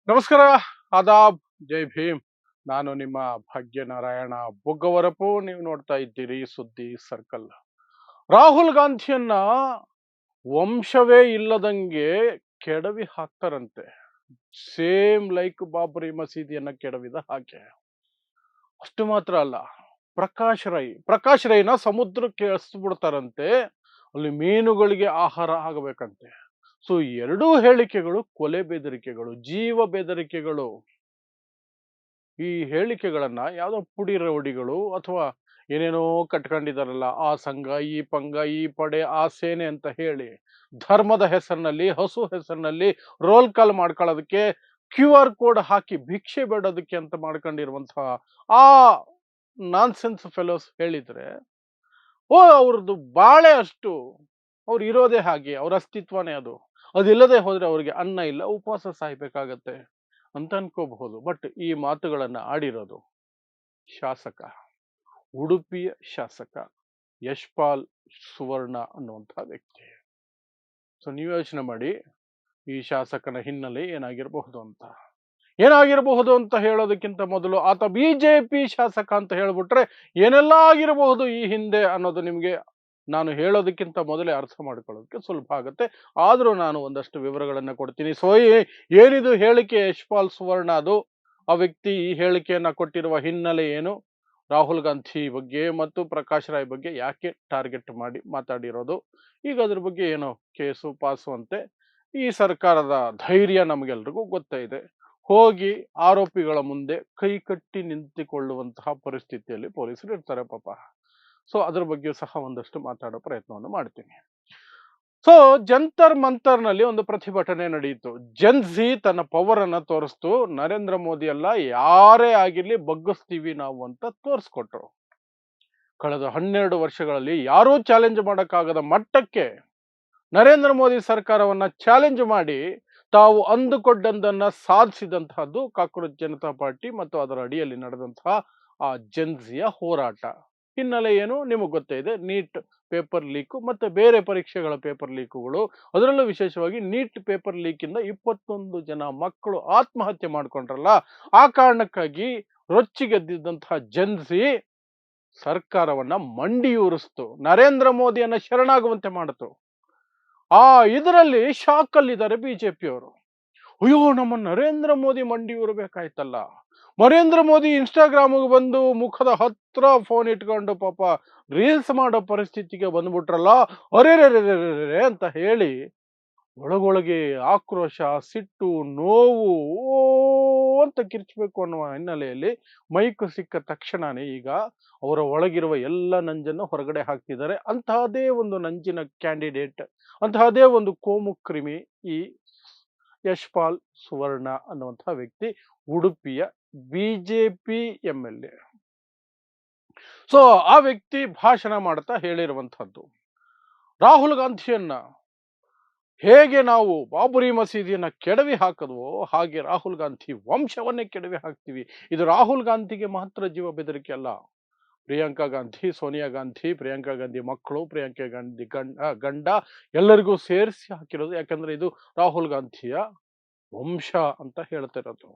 ನಮಸ್ಕಾರ, ಆದಾಬ್, ಜೈ ಭೀಮ್. ನಾನು ನಿಮ್ಮ ಭಾಗ್ಯನಾರಾಯಣ ಬೊಗ್ಗವರಪು. ನೀವು ನೋಡ್ತಾ ಇದ್ದೀರಿ ಸುದ್ದಿ ಸರ್ಕಲ್. ರಾಹುಲ್ ಗಾಂಧಿಯನ್ನ ವಂಶವೇ ಇಲ್ಲದಂಗೆ ಕೆಡವಿ ಹಾಕ್ತಾರಂತೆ. ಸೇಮ್ ಲೈಕ್ ಬಾಬರಿ ಮಸೀದಿಯನ್ನ ಕೆಡವಿದ ಹಾಗೆ. ಅಷ್ಟು ಮಾತ್ರ ಅಲ್ಲ, ಪ್ರಕಾಶ್ ರೈನ ಸಮುದ್ರಕ್ಕೆ ಎಸ್ಬಿಡ್ತಾರಂತೆ. ಅಲ್ಲಿ ಮೀನುಗಳಿಗೆ ಆಹಾರ ಆಗಬೇಕಂತೆ. ಸೊ ಎರಡೂ ಹೇಳಿಕೆಗಳು ಕೊಲೆ ಬೆದರಿಕೆಗಳು, ಜೀವ ಬೆದರಿಕೆಗಳು. ಈ ಹೇಳಿಕೆಗಳನ್ನ ಯಾವ್ದೋ ಪುಡಿ ರೌಡಿಗಳು ಅಥವಾ ಏನೇನೋ ಕಟ್ಕೊಂಡಿದಾರಲ್ಲ, ಆ ಸಂಘ, ಈ ಪಂಗ, ಈ ಪಡೆ, ಆ ಸೇನೆ ಅಂತ ಹೇಳಿ ಧರ್ಮದ ಹೆಸರಿನಲ್ಲಿ, ಹಸು ಹೆಸರಿನಲ್ಲಿ ರೋಲ್ ಕಾಲ್ ಮಾಡ್ಕೊಳ್ಳೋದಕ್ಕೆ, QR ಕೋಡ್ ಹಾಕಿ ಭಿಕ್ಷೆ ಬೇಡೋದಕ್ಕೆ ಅಂತ ಮಾಡ್ಕೊಂಡಿರುವಂತಹ ಆ ನಾನ್ಸೆನ್ಸ್ ಫೆಲೋಸ್ ಹೇಳಿದ್ರೆ, ಓ ಅವ್ರದ್ದು ಬಾಳೆ ಅಷ್ಟು, ಅವ್ರು ಇರೋದೇ ಹಾಗೆ, ಅವ್ರ ಅಸ್ತಿತ್ವನೇ ಅದು. ಅದಿಲ್ಲದೆ ಹೋದ್ರೆ ಅವ್ರಿಗೆ ಅನ್ನ ಇಲ್ಲ, ಉಪವಾಸ ಸಾಯ್ಬೇಕಾಗತ್ತೆ ಅಂತ ಅನ್ಕೋಬಹುದು. ಬಟ್ ಈ ಮಾತುಗಳನ್ನ ಆಡಿರೋದು ಶಾಸಕ, ಉಡುಪಿಯ ಶಾಸಕ ಯಶ್ಪಾಲ್ ಸುವರ್ಣ ಅನ್ನುವಂಥ ವ್ಯಕ್ತಿ. ಸೊ ನೀವು ಯೋಚನೆ ಮಾಡಿ, ಈ ಶಾಸಕನ ಹಿನ್ನೆಲೆ ಏನಾಗಿರಬಹುದು ಅಂತ ಹೇಳೋದಕ್ಕಿಂತ ಮೊದಲು, ಆತ ಬಿಜೆಪಿ ಶಾಸಕ ಅಂತ ಹೇಳ್ಬಿಟ್ರೆ ಏನೆಲ್ಲ ಆಗಿರಬಹುದು ಈ ಹಿಂದೆ ಅನ್ನೋದು ನಿಮಗೆ ನಾನು ಹೇಳೋದಕ್ಕಿಂತ ಮೊದಲೇ ಅರ್ಥ ಮಾಡ್ಕೊಳ್ಳೋದಕ್ಕೆ ಸುಲಭ ಆಗುತ್ತೆ. ಆದರೂ ನಾನು ಒಂದಷ್ಟು ವಿವರಗಳನ್ನ ಕೊಡ್ತೀನಿ. ಸೊ ಏನಿದು ಹೇಳಿಕೆ ಯಶ್ಪಾಲ್ ಸುವರ್ಣ, ಅದು ಆ ವ್ಯಕ್ತಿ ಈ ಹೇಳಿಕೆಯನ್ನ ಕೊಟ್ಟಿರುವ ಹಿನ್ನೆಲೆ ಏನು, ರಾಹುಲ್ ಗಾಂಧಿ ಬಗ್ಗೆ ಮತ್ತು ಪ್ರಕಾಶ್ ರಾಯ್ ಬಗ್ಗೆ ಯಾಕೆ ಟಾರ್ಗೆಟ್ ಮಾಡಿ ಮಾತಾಡಿರೋದು, ಈಗ ಅದ್ರ ಬಗ್ಗೆ ಏನೋ ಕೇಸು ಪಾಸು ಅಂತೆ. ಈ ಸರ್ಕಾರದ ಧೈರ್ಯ ನಮಗೆಲ್ರಿಗೂ ಗೊತ್ತೇ ಇದೆ. ಹೋಗಿ ಆರೋಪಿಗಳ ಮುಂದೆ ಕೈ ಕಟ್ಟಿ ನಿಂತುಕೊಳ್ಳುವಂತಹ ಪರಿಸ್ಥಿತಿಯಲ್ಲಿ ಪೊಲೀಸರು ಇರ್ತಾರೆ ಪಾಪ. ಸೊ ಅದ್ರ ಬಗ್ಗೆ ಸಹ ಒಂದಷ್ಟು ಮಾತಾಡೋ ಪ್ರಯತ್ನವನ್ನು ಮಾಡ್ತೀನಿ. ಸೊ ಜಂತರ್ ಮಂತರ್ನಲ್ಲಿ ಒಂದು ಪ್ರತಿಭಟನೆ ನಡೆಯಿತು. ಜೆನ್ಜಿ ತನ್ನ ಪವರ್ ಅನ್ನ ತೋರಿಸ್ತು. ನರೇಂದ್ರ ಮೋದಿ ಅಲ್ಲ, ಯಾರೇ ಆಗಿರ್ಲಿ ಬಗ್ಗಿಸ್ತೀವಿ ನಾವು ಅಂತ ತೋರಿಸ್ಕೊಟ್ರು. ಕಳೆದ 12 ವರ್ಷಗಳಲ್ಲಿ ಯಾರೂ ಚಾಲೆಂಜ್ ಮಾಡಕ್ಕಾಗದ ಮಟ್ಟಕ್ಕೆ ನರೇಂದ್ರ ಮೋದಿ ಸರ್ಕಾರವನ್ನ ಚಾಲೆಂಜ್ ಮಾಡಿ ತಾವು ಅಂದುಕೊಂಡದ್ದನ್ನ ಸಾಧಿಸಿದಂತಹದ್ದು ಕಾಕ್ರೋಚ್ ಜನತಾ ಪಾರ್ಟಿ ಮತ್ತು ಅದರ ಅಡಿಯಲ್ಲಿ ನಡೆದಂತಹ ಆ ಜೆನ್ಜಿಯ ಹೋರಾಟ. ಹಿನ್ನೆಲೆ ಏನು ನಿಮಗೆ ಗೊತ್ತೇ ಇದೆ. ನೀಟ್ ಪೇಪರ್ ಲೀಕು ಮತ್ತೆ ಬೇರೆ ಪರೀಕ್ಷೆಗಳ ಪೇಪರ್ ಲೀಕುಗಳು, ಅದರಲ್ಲೂ ವಿಶೇಷವಾಗಿ ನೀಟ್ ಪೇಪರ್ ಲೀಕ್ ಇಂದ 21 ಜನ ಮಕ್ಕಳು ಆತ್ಮಹತ್ಯೆ ಮಾಡ್ಕೊಂಡ್ರಲ್ಲ, ಆ ಕಾರಣಕ್ಕಾಗಿ ರೊಚ್ಚಿಗೆದ್ದಿದ್ದಂತಹ ಜೆನ್ಜಿ ಸರ್ಕಾರವನ್ನ ಮಂಡಿಯೂರಿಸ್ತು, ನರೇಂದ್ರ ಮೋದಿಯನ್ನ ಶರಣಾಗುವಂತೆ ಮಾಡಿತು. ಆ ಇದರಲ್ಲಿ ಶಾಕ್ ಅಲ್ಲಿದ್ದಾರೆ ಬಿಜೆಪಿಯವರು. ಅಯ್ಯೋ, ನಮ್ಮ ನರೇಂದ್ರ ಮೋದಿ ಮಂಡಿಯೂರಬೇಕಾಯ್ತಲ್ಲ, ನರೇಂದ್ರ ಮೋದಿ ಇನ್ಸ್ಟಾಗ್ರಾಮ್ಗೆ ಬಂದು ಮುಖದ ಹತ್ರ ಫೋನ್ ಇಟ್ಕೊಂಡು ಪಾಪ ರೀಲ್ಸ್ ಮಾಡೋ ಪರಿಸ್ಥಿತಿಗೆ ಬಂದ್ಬಿಟ್ರಲ್ಲ, ಅರೆ ಅಂತ ಹೇಳಿ ಒಳಗೊಳಗೆ ಆಕ್ರೋಶ, ಸಿಟ್ಟು, ನೋವು ಓ ಅಂತ ಕಿರ್ಚಬೇಕು ಅನ್ನುವ ಹಿನ್ನೆಲೆಯಲ್ಲಿ ಮೈಕ್ ಸಿಕ್ಕ ತಕ್ಷಣನೇ ಈಗ ಅವರ ಒಳಗಿರುವ ಎಲ್ಲ ನಂಜನ್ನು ಹೊರಗಡೆ ಹಾಕ್ತಿದ್ದಾರೆ. ಅಂತಹದೇ ಒಂದು ನಂಜಿನ ಕ್ಯಾಂಡಿಡೇಟ್, ಅಂತಹದೇ ಒಂದು ಕೋಮು ಕ್ರಿಮಿ ಈ ಯಶ್ಪಾಲ್ ಸುವರ್ಣ ಅನ್ನುವಂತಹ ವ್ಯಕ್ತಿ, ಉಡುಪಿಯ ಬಿಜೆಪಿ MLA. ಸೊ ಆ ವ್ಯಕ್ತಿ ಭಾಷಣ ಮಾಡ್ತಾ ಹೇಳಿರುವಂತಹದ್ದು, ರಾಹುಲ್ ಗಾಂಧಿಯನ್ನ ಹೇಗೆ ನಾವು ಬಾಬರಿ ಮಸೀದಿಯನ್ನ ಕೆಡವಿ ಹಾಕದ್ವೋ ಹಾಗೆ ರಾಹುಲ್ ಗಾಂಧಿ ವಂಶವನ್ನೇ ಕೆಡವಿ ಹಾಕ್ತೀವಿ. ಇದು ರಾಹುಲ್ ಗಾಂಧಿಗೆ ಮಾತ್ರ ಜೀವ ಬೆದರಿಕೆ ಅಲ್ಲ, ಪ್ರಿಯಾಂಕಾ ಗಾಂಧಿ, ಸೋನಿಯಾ ಗಾಂಧಿ, ಪ್ರಿಯಾಂಕಾ ಗಾಂಧಿ ಮಕ್ಕಳು, ಪ್ರಿಯಾಂಕಾ ಗಾಂಧಿ ಗಂಡ ಎಲ್ಲರಿಗೂ ಸೇರಿಸಿ ಹಾಕಿರೋದು. ಯಾಕಂದ್ರೆ ಇದು ರಾಹುಲ್ ಗಾಂಧಿಯ ವಂಶ ಅಂತ ಹೇಳ್ತಿರೋದು.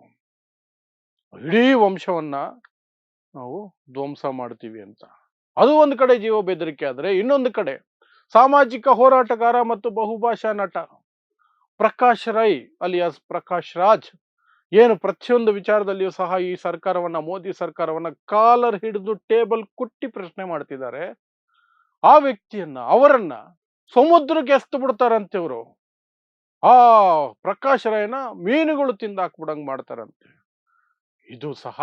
ಇಡೀ ವಂಶವನ್ನ ನಾವು ಧ್ವಂಸ ಮಾಡ್ತೀವಿ ಅಂತ. ಅದು ಒಂದು ಕಡೆ ಜೀವ ಬೆದರಿಕೆ ಆದ್ರೆ, ಇನ್ನೊಂದು ಕಡೆ ಸಾಮಾಜಿಕ ಹೋರಾಟಗಾರ ಮತ್ತು ಬಹುಭಾಷಾ ನಟ ಪ್ರಕಾಶ್ ರೈ ಅಲಿಯಾಸ್ ಪ್ರಕಾಶ್ ರಾಜ್ ಏನು ಪ್ರತಿಯೊಂದು ವಿಚಾರದಲ್ಲಿಯೂ ಸಹ ಈ ಸರ್ಕಾರವನ್ನ, ಮೋದಿ ಸರ್ಕಾರವನ್ನ ಕಾಲರ್ ಹಿಡಿದು ಟೇಬಲ್ ಕುಟ್ಟಿ ಪ್ರಶ್ನೆ ಮಾಡ್ತಿದ್ದಾರೆ. ಆ ವ್ಯಕ್ತಿಯನ್ನ, ಅವರನ್ನ ಸಮುದ್ರಕ್ಕೆ ಎಸ್ತು ಬಿಡ್ತಾರಂತೆ ಇವರು. ಆ ಪ್ರಕಾಶ್ ರೈನ ಮೀನುಗಳು ತಿಂದಾಕ್ಬಿಡಂಗ್ ಮಾಡ್ತಾರಂತೆ. ಇದು ಸಹ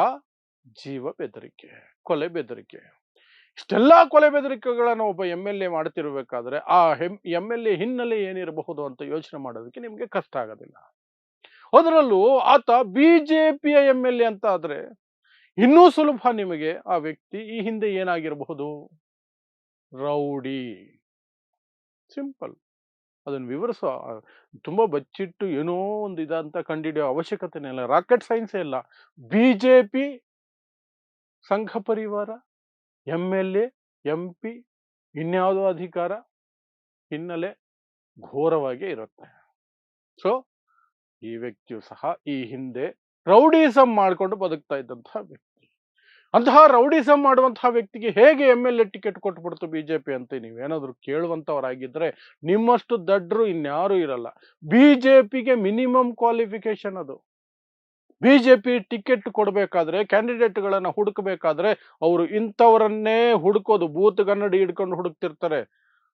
ಜೀವ ಬೆದರಿಕೆ, ಕೊಲೆ ಬೆದರಿಕೆ. ಇಷ್ಟೆಲ್ಲಾ ಕೊಲೆ ಬೆದರಿಕೆಗಳನ್ನು ಒಬ್ಬ MLA ಮಾಡ್ತಿರ್ಬೇಕಾದ್ರೆ ಆ MLA ಹಿನ್ನೆಲೆ ಏನಿರಬಹುದು ಅಂತ ಯೋಚನೆ ಮಾಡೋದಕ್ಕೆ ನಿಮ್ಗೆ ಕಷ್ಟ ಆಗೋದಿಲ್ಲ. ಅದರಲ್ಲೂ ಆತ ಬಿಜೆಪಿಯ MLA ಅಂತ ಆದ್ರೆ ಇನ್ನೂ ಸುಲಭ ನಿಮಗೆ. ಆ ವ್ಯಕ್ತಿ ಈ ಹಿಂದೆ ಏನಾಗಿರಬಹುದು, ರೌಡಿ. ಸಿಂಪಲ್. ಅದನ್ನು ವಿವರಿಸೋ ತುಂಬಾ ಬಚ್ಚಿಟ್ಟು ಏನೋ ಒಂದು ಇದಂತ ಕಂಡಿಡಿಯೋ ಅವಶ್ಯಕತೆನೇ ಇಲ್ಲ, ರಾಕೆಟ್ ಸೈನ್ಸೇ ಇಲ್ಲ. ಬಿಜೆಪಿ, ಸಂಘ ಪರಿವಾರ, MLA, MP, ಇನ್ಯಾವುದೋ ಅಧಿಕಾರ ಹಿನ್ನೆಲೆ ಘೋರವಾಗಿ ಇರುತ್ತೆ. ಸೊ ಈ ವ್ಯಕ್ತಿಯು ಸಹ ಈ ಹಿಂದೆ ರೌಡಿಸಂ ಮಾಡಿಕೊಂಡು ಬದುಕ್ತಾ ಇದ್ದಂತಹ ವ್ಯಕ್ತಿ. ಅಂತಹ ರೌಡಿಸಂ ಮಾಡುವಂತಹ ವ್ಯಕ್ತಿಗೆ ಹೇಗೆ MLA ಟಿಕೆಟ್ ಕೊಟ್ಬಿಡ್ತು ಬಿಜೆಪಿ ಅಂತ ನೀವೇನಾದ್ರೂ ಕೇಳುವಂತವರಾಗಿದ್ರೆ ನಿಮ್ಮಷ್ಟು ದಡ್ರು ಇನ್ಯಾರು ಇರಲ್ಲ. ಬಿಜೆಪಿಗೆ ಮಿನಿಮಮ್ ಕ್ವಾಲಿಫಿಕೇಶನ್ ಅದು. ಬಿಜೆಪಿ ಟಿಕೆಟ್ ಕೊಡಬೇಕಾದ್ರೆ ಕ್ಯಾಂಡಿಡೇಟ್ಗಳನ್ನ ಹುಡುಕಬೇಕಾದ್ರೆ ಅವರು ಇಂಥವರನ್ನೇ ಹುಡುಕೋದು, ಬೂತ್ ಕನ್ನಡಿ ಹಿಡ್ಕೊಂಡು ಹುಡುಕ್ತಿರ್ತಾರೆ.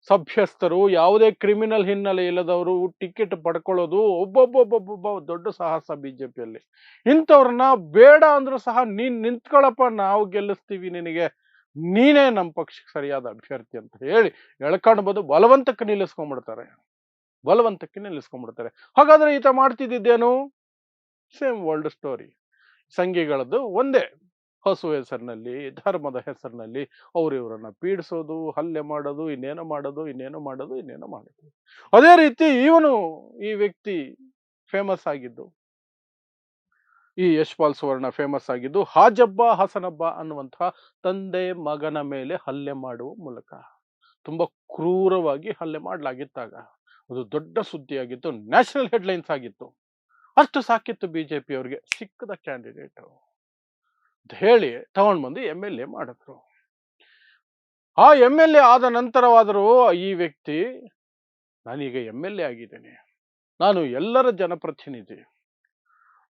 ಸಭ್ಯಸ್ಥರು, ಯಾವುದೇ ಕ್ರಿಮಿನಲ್ ಹಿನ್ನೆಲೆ ಇಲ್ಲದವರು ಟಿಕೆಟ್ ಪಡ್ಕೊಳ್ಳೋದು ಒಬ್ಬೊಬ್ಬೊಬ್ಬೊಬ್ಬ ದೊಡ್ಡ ಸಾಹಸ ಬಿಜೆಪಿಯಲ್ಲಿ. ಇಂಥವ್ರನ್ನ ಬೇಡ ಅಂದ್ರೂ ಸಹ ನೀನ್ ನಿಂತ್ಕೊಳ್ಳಪ್ಪ, ನಾವು ಗೆಲ್ಲಿಸ್ತೀವಿ ನಿನಗೆ, ನೀನೇ ನಮ್ಮ ಪಕ್ಷಕ್ಕೆ ಸರಿಯಾದ ಅಭ್ಯರ್ಥಿ ಅಂತ ಹೇಳಿ ಎಳ್ಕೊಂಡು ಬಂದು ಬಲವಂತಕ್ಕೆ ನಿಲ್ಲಿಸ್ಕೊಂಡ್ಬಿಡ್ತಾರೆ. ಹಾಗಾದ್ರೆ ಈತ ಮಾಡ್ತಿದ್ದೇನು? Same world story. ಸಂಘಿಗಳದ್ದು ಒಂದೇ. ಹಸು ಹೆಸರಿನಲ್ಲಿ, ಧರ್ಮದ ಹೆಸರಿನಲ್ಲಿ ಅವರು ಇವರನ್ನ ಪೀಡಿಸೋದು, ಹಲ್ಲೆ ಮಾಡೋದು, ಇನ್ನೇನೋ ಮಾಡೋದು. ಅದೇ ರೀತಿ ಈ ವ್ಯಕ್ತಿ ಫೇಮಸ್ ಆಗಿದ್ದು, ಈ ಯಶ್ಪಾಲ್ ಸುವರ್ಣ ಫೇಮಸ್ ಆಗಿದ್ದು ಹಾಜಬ್ಬ ಹಸನಬ್ಬ ಅನ್ನುವಂತಹ ತಂದೆ ಮಗನ ಮೇಲೆ ಹಲ್ಲೆ ಮಾಡುವ ಮೂಲಕ. ತುಂಬಾ ಕ್ರೂರವಾಗಿ ಹಲ್ಲೆ ಮಾಡಲಾಗಿತ್ತಾಗ ಅದು ದೊಡ್ಡ ಸುದ್ದಿಯಾಗಿತ್ತು, ನ್ಯಾಷನಲ್ ಹೆಡ್ಲೈನ್ಸ್ ಆಗಿತ್ತು. ಅಷ್ಟು ಸಾಕಿತ್ತು ಬಿಜೆಪಿ ಅವರಿಗೆ ಸಿಕ್ಕದ ಕ್ಯಾಂಡಿಡೇಟ್ ಅಂತ ಹೇಳಿ ತಗೊಂಡ್ ಬಂದು MLA ಮಾಡಿದ್ರು. ಆ MLA ಆದ ನಂತರವಾದರೂ ಈ ವ್ಯಕ್ತಿ, ನಾನೀಗ MLA ಆಗಿದ್ದೇನೆ, ನಾನು ಎಲ್ಲರ ಜನಪ್ರತಿನಿಧಿ,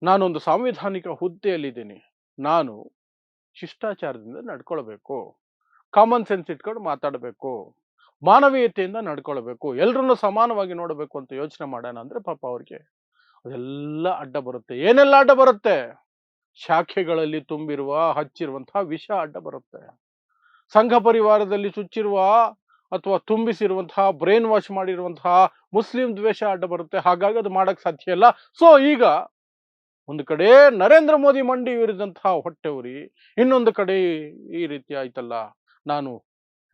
ನಾನೊಂದು ಸಾಂವಿಧಾನಿಕ ಹುದ್ದೆಯಲ್ಲಿದ್ದೀನಿ, ನಾನು ಶಿಷ್ಟಾಚಾರದಿಂದ ನಡ್ಕೊಳ್ಬೇಕು, ಕಾಮನ್ ಸೆನ್ಸ್ ಇಟ್ಕೊಂಡು ಮಾತಾಡಬೇಕು, ಮಾನವೀಯತೆಯಿಂದ ನಡ್ಕೊಳ್ಬೇಕು, ಎಲ್ರನ್ನೂ ಸಮಾನವಾಗಿ ನೋಡಬೇಕು ಅಂತ ಯೋಚನೆ ಮಾಡೋಣ ಅಂದ್ರೆ ಪಾಪ ಅವ್ರಿಗೆ ಅದೆಲ್ಲ ಅಡ್ಡ ಬರುತ್ತೆ. ಏನೆಲ್ಲ ಅಡ್ಡ ಬರುತ್ತೆ? ಶಾಖೆಗಳಲ್ಲಿ ತುಂಬಿರುವ ಹಚ್ಚಿರುವಂತಹ ವಿಷ ಅಡ್ಡ ಬರುತ್ತೆ. ಸಂಘ ಪರಿವಾರದಲ್ಲಿ ಚುಚ್ಚಿರುವ ಅಥವಾ ತುಂಬಿಸಿರುವಂತಹ ಬ್ರೈನ್ ವಾಶ್ ಮಾಡಿರುವಂತಹ ಮುಸ್ಲಿಂ ದ್ವೇಷ ಅಡ್ಡ ಬರುತ್ತೆ. ಹಾಗಾಗಿ ಅದು ಮಾಡಕ್ ಸಾಧ್ಯ ಇಲ್ಲ. ಸೊ ಈಗ ಒಂದು ಕಡೆ ನರೇಂದ್ರ ಮೋದಿ ಮಂಡಿ ಉರಿದಂತಹ ಹೊಟ್ಟೆ ಉರಿ, ಇನ್ನೊಂದು ಕಡೆ ಈ ರೀತಿ ಆಯ್ತಲ್ಲ, ನಾನು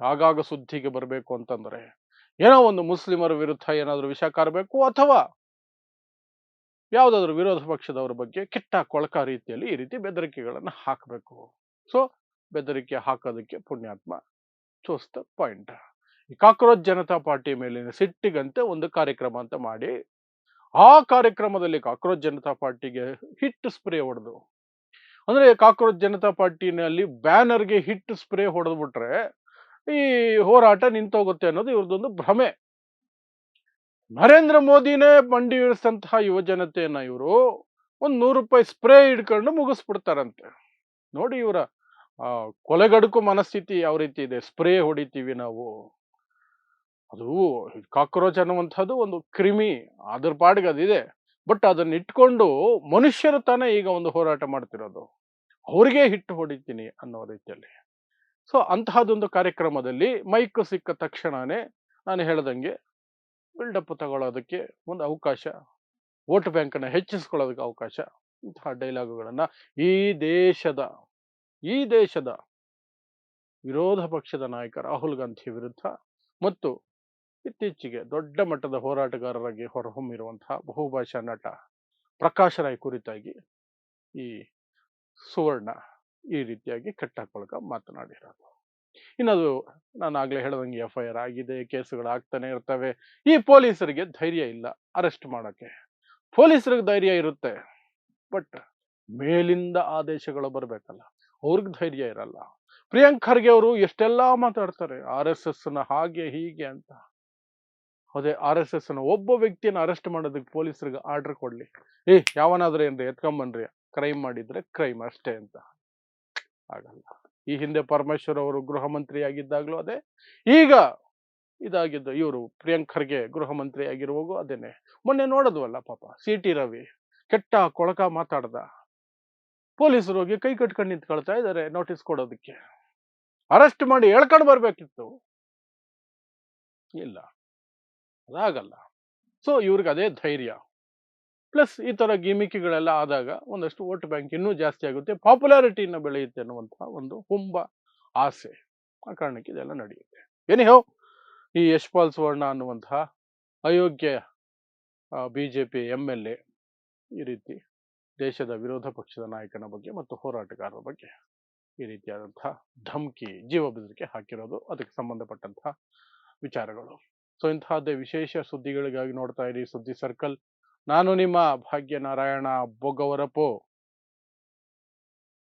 ಆಗಾಗ ಸುದ್ದಿಗೆ ಬರಬೇಕು ಅಂತಂದ್ರೆ ಏನೋ ಒಂದು ಮುಸ್ಲಿಮರ ವಿರುದ್ಧ ಏನಾದ್ರೂ ವಿಷ ಕಾರಬೇಕು ಅಥವಾ ಯಾವುದಾದ್ರೂ ವಿರೋಧ ಪಕ್ಷದವರ ಬಗ್ಗೆ ಕೆಟ್ಟ ಕೊಳಕ ರೀತಿಯಲ್ಲಿ ಈ ರೀತಿ ಬೆದರಿಕೆಗಳನ್ನ ಹಾಕಬೇಕು. ಸೊ ಬೆದರಿಕೆ ಹಾಕೋದಕ್ಕೆ ಪುಣ್ಯಾತ್ಮ ಚೂಸ್ ದ ಪಾಯಿಂಟ್. ಈ ಕಾಕ್ರೋಚ್ ಜನತಾ ಪಾರ್ಟಿ ಮೇಲಿನ ಸಿಟ್ಟಿಗಂತೆ ಒಂದು ಕಾರ್ಯಕ್ರಮ ಅಂತ ಮಾಡಿ, ಆ ಕಾರ್ಯಕ್ರಮದಲ್ಲಿ ಕಾಕ್ರೋಚ್ ಜನತಾ ಪಾರ್ಟಿಗೆ ಹಿಟ್ ಸ್ಪ್ರೇ ಹೊಡೆದು, ಅಂದ್ರೆ ಕಾಕ್ರೋಚ್ ಜನತಾ ಪಾರ್ಟಿನಲ್ಲಿ ಬ್ಯಾನರ್ಗೆ ಹಿಟ್ ಸ್ಪ್ರೇ ಹೊಡೆದ್ಬಿಟ್ರೆ ಈ ಹೋರಾಟ ನಿಂತೋಗುತ್ತೆ ಅನ್ನೋದು ಇವ್ರದೊಂದು ಭ್ರಮೆ. ನರೇಂದ್ರ ಮೋದಿನೇ ಮಂಡಿ ಇಳಿಸಿದಂತಹ ಯುವ ಜನತೆಯನ್ನ ಇವರು ಒಂದು ₹100 ಸ್ಪ್ರೇ ಹಿಡ್ಕೊಂಡು ಮುಗಿಸ್ಬಿಡ್ತಾರಂತೆ. ನೋಡಿ ಇವರ ಕೊಲೆಗಡುಕು ಮನಸ್ಥಿತಿ ಯಾವ ರೀತಿ ಇದೆ. ಸ್ಪ್ರೇ ಹೊಡಿತೀವಿ ನಾವು, ಅದು ಕಾಕ್ರೋಚ್ ಅನ್ನುವಂಥದ್ದು ಒಂದು ಕ್ರಿಮಿ, ಅದ್ರ ಪಾಡಿಗೆ ಅದಿದೆ. ಬಟ್ ಅದನ್ನ ಇಟ್ಕೊಂಡು ಮನುಷ್ಯರು ತಾನೇ ಈಗ ಒಂದು ಹೋರಾಟ ಮಾಡ್ತಿರೋದು, ಅವ್ರಿಗೆ ಹಿಟ್ಟು ಹೊಡಿತೀನಿ ಅನ್ನೋ ರೀತಿಯಲ್ಲಿ. ಸೊ ಅಂತಹದೊಂದು ಕಾರ್ಯಕ್ರಮದಲ್ಲಿ ಮೈಕ್ ಸಿಕ್ಕ ತಕ್ಷಣನೇ ನಾನು ಹೇಳ್ದಂಗೆ ಬಿಲ್ಡಪ್ ತಗೊಳ್ಳೋದಕ್ಕೆ ಒಂದು ಅವಕಾಶ, ವೋಟ್ ಬ್ಯಾಂಕನ್ನು ಹೆಚ್ಚಿಸ್ಕೊಳ್ಳೋದಕ್ಕೆ ಅವಕಾಶ, ಇಂತಹ ಡೈಲಾಗುಗಳನ್ನ ಈ ದೇಶದ ವಿರೋಧ ಪಕ್ಷದ ನಾಯಕ ರಾಹುಲ್ ಗಾಂಧಿ ವಿರುದ್ಧ ಮತ್ತು ಇತ್ತೀಚೆಗೆ ದೊಡ್ಡ ಮಟ್ಟದ ಹೋರಾಟಗಾರರಾಗಿ ಹೊರಹೊಮ್ಮಿರುವಂತಹ ಬಹುಭಾಷಾ ನಟ ಪ್ರಕಾಶ್ ರಾಯ್ ಕುರಿತಾಗಿ ಈ ಸುವರ್ಣ ಈ ರೀತಿಯಾಗಿ ಕೆಟ್ಟ ಮಾತನಾಡಿರೋದು. ಇನ್ನದು ನಾನು ಆಗ್ಲೇ ಹೇಳ್ದಂಗೆ FIR ಆಗಿದೆ, ಕೇಸುಗಳು ಆಗ್ತಾನೆ ಇರ್ತವೆ. ಈ ಪೊಲೀಸರಿಗೆ ಧೈರ್ಯ ಇಲ್ಲ ಅರೆಸ್ಟ್ ಮಾಡಕ್ಕೆ. ಪೊಲೀಸರಿಗೆ ಧೈರ್ಯ ಇರುತ್ತೆ, ಬಟ್ ಮೇಲಿಂದ ಆದೇಶಗಳು ಬರ್ಬೇಕಲ್ಲ, ಅವ್ರಿಗೆ ಧೈರ್ಯ ಇರಲ್ಲ. ಪ್ರಿಯಾಂಕ್ ಖರ್ಗೆ ಅವರು ಎಷ್ಟೆಲ್ಲಾ ಮಾತಾಡ್ತಾರೆ, RSS ನ ಹಾಗೆ ಹೀಗೆ ಅಂತ. ಅದೇ RSS ನ ಒಬ್ಬ ವ್ಯಕ್ತಿಯನ್ನು ಅರೆಸ್ಟ್ ಮಾಡೋದಕ್ಕೆ ಪೊಲೀಸರಿಗೆ ಆರ್ಡರ್ ಕೊಡ್ಲಿ, ಯಾವನಾದ್ರೂ ಏನ್ರಿ ಎತ್ಕೊಂಬನ್ರಿ, ಕ್ರೈಮ್ ಮಾಡಿದ್ರೆ ಕ್ರೈಮ್ ಅಷ್ಟೇ ಅಂತ. ಆಗಲ್ಲ. ಈ ಹಿಂದೆ ಪರಮೇಶ್ವರ್ ಅವರು ಗೃಹ ಮಂತ್ರಿ ಆಗಿದ್ದಾಗ್ಲೂ ಅದೇ, ಈಗ ಇದಾಗಿದ್ದು ಇವರು ಪ್ರಿಯಾಂಕ್ ಖರ್ಗೆ ಗೃಹ ಮಂತ್ರಿ ಆಗಿರುವಾಗೂ ಅದೇನೆ. ಮೊನ್ನೆ ನೋಡದ್ವಲ್ಲ ಪಾಪ CT ರವಿ ಕೆಟ್ಟ ಕೊಳಕ ಮಾತಾಡ್ದ, ಪೊಲೀಸರು ಹೋಗಿ ಕೈ ಕಟ್ಕೊಂಡು ನಿಂತ್ಕೊಳ್ತಾ ಇದ್ದಾರೆ ನೋಟಿಸ್ ಕೊಡೋದಕ್ಕೆ. ಅರೆಸ್ಟ್ ಮಾಡಿ ಎಳ್ಕೊಂಡು ಬರ್ಬೇಕಿತ್ತು, ಇಲ್ಲ, ಅದಾಗಲ್ಲ. ಸೊ ಇವ್ರಿಗೆ ಅದೇ ಧೈರ್ಯ. ಪ್ಲಸ್ ಈ ತರ ಗಿಮಿಕಿಗಳೆಲ್ಲ ಆದಾಗ ಒಂದಷ್ಟು ವೋಟ್ ಬ್ಯಾಂಕ್ ಇನ್ನೂ ಜಾಸ್ತಿ ಆಗುತ್ತೆ, ಪಾಪ್ಯುಲಾರಿಟಿನ ಬೆಳೆಯುತ್ತೆ ಅನ್ನುವಂತಹ ಒಂದು ಹುಂಬ ಆಸೆ, ಆ ಕಾರಣಕ್ಕೆ ಇದೆಲ್ಲ ನಡೆಯುತ್ತೆ. ಎನಿಹೋ, ಈ ಯಶ್ಪಾಲ್ ಸುವರ್ಣ ಅನ್ನುವಂತಹ ಅಯೋಗ್ಯ ಬಿಜೆಪಿ MLA ಈ ರೀತಿ ದೇಶದ ವಿರೋಧ ಪಕ್ಷದ ನಾಯಕನ ಬಗ್ಗೆ ಮತ್ತು ಹೋರಾಟಗಾರರ ಬಗ್ಗೆ ಈ ರೀತಿಯಾದಂತಹ ಧಮಕಿ, ಜೀವ ಬೆದರಿಕೆ ಹಾಕಿರೋದು, ಅದಕ್ಕೆ ಸಂಬಂಧಪಟ್ಟಂತಹ ವಿಚಾರಗಳು. ಸೊ ಇಂತಹದ್ದೇ ವಿಶೇಷ ಸುದ್ದಿಗಳಿಗಾಗಿ ನೋಡ್ತಾ ಇರಿ ಸುದ್ದಿ ಸರ್ಕಲ್. ನಾನು ನಿಮ್ಮ ಭಾಗ್ಯನಾರಾಯಣ ಬೊಗವರಪು.